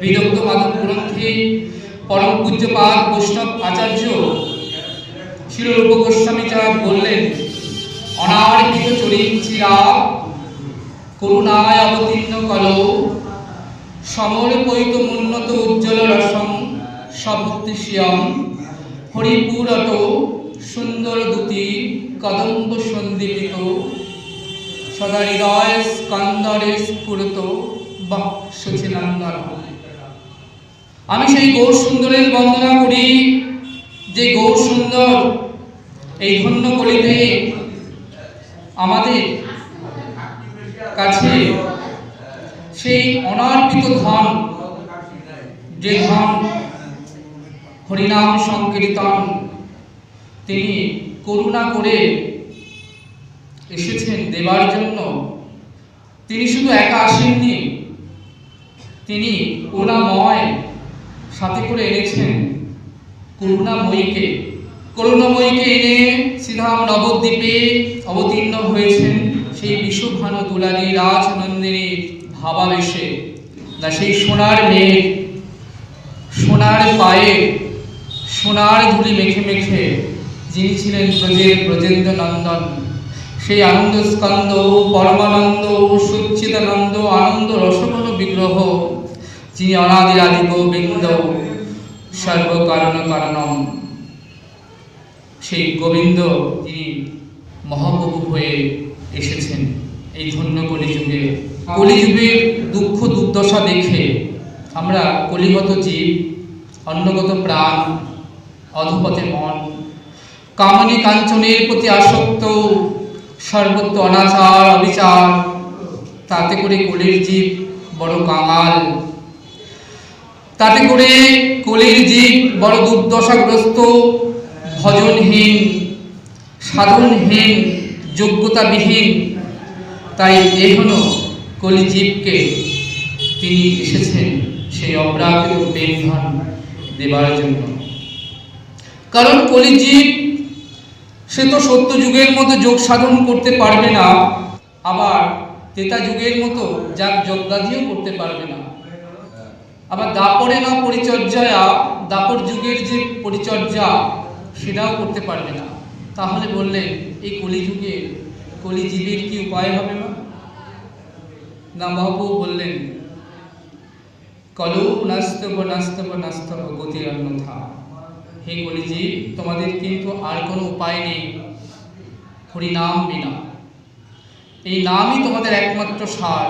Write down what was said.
বিদগ্ধ মাধব গ্রন্থে পরম পূজ্যপাদ বৈষ্ণব আচার্য শিলরূপ গোস্বামী চাঁদ বললেন, অনার্পিত চরিঞ্চিরা করুণায় অবতীর্ণ কল সমর্পয়িত মুন্নত উজ্জ্বল রসম সভক্তিষ্যম হরিপুরট সুন্দর দূতি কদম্ব সন্দীপিত সদা হৃদয় স্কন্দরে স্ফুরত বক্ষচিনন্দন। আমি সেই গৌর সুন্দরের বন্দনা করি, যে গৌর সুন্দর এই ধন্য কলিতে আমাদের কাছে সেই অনার্পিত ধন, যে ধন হরিনাম সংকীর্তন, তিনি করুণা করে এসেছেন দেবার জন্য। তিনি শুধু একা আসেননি, তিনি করুণাময় সাথে করে এনেছেন করুণাময়ীকে। করুণাময়ীকে এনে শ্রীধাম নবদ্বীপে অবতীর্ণ হয়েছেন সেই বিশ্বভানু দুলারী রাজনন্দিনী ভাবাবেশে। না সেই সোনার মেঘ, সোনার পায়ে সোনার ধুলি মেখে মেখে যিনি ছিলেন ব্রজের ব্রজেন্দ্র নন্দন, সেই আনন্দ স্কন্দ পরমানন্দ সচ্চিদানন্দ আনন্দ রসঘন বিগ্রহ, যিনি অনাদির আদি গোবিন্দ সর্বকারণ কারণম, সেই গোবিন্দ তিনি মহাপ্রভু হয়ে এসেছেন এই ধন্য কলিযুগে। কলিযুগের দুঃখ দুর্দশা দেখে আমরা কলিগত জীব, অন্নগত প্রাণ, অধপথে মন, কামনী কাঞ্চনের প্রতি আসক্ত, সর্বত্র অনাচার অবিচার, তাতে করে কলির জীব বড় কাঙাল, তাতে করে কলির জীব বড় দুর্দশাগ্রস্ত, ভজনহীন, সাধনহীন, যোগ্যতাবিহীন। তাই এখনো কলিজীবকে তিনি এসেছেন সেই অপ্রাকৃত প্রেম ধন দেবার জন্য। কারণ কলিজীব সে তো সত্য যুগের মতো যোগ সাধন করতে পারবে না, আবার ত্রেতা যুগের মতো যাগ যজ্ঞাদিও করতে পারবে না, আবার দাপরে না পরিচর্যায়া দাপর যুগের যে পরিচর্যা সেটাও করতে পারবে না। তাহলে বললেন এই কলিযুগে কলিজীবের কি উপায় হবে না? না, মহাপ্রভু বললেন কলৌ নাস্তব নাস্তব নাস্তব গতির অন্যথা। হে কলিজীব, তোমাদের কিন্তু আর কোনো উপায় নেই হরিনাম বিনা। এই নামই তোমাদের একমাত্র সার।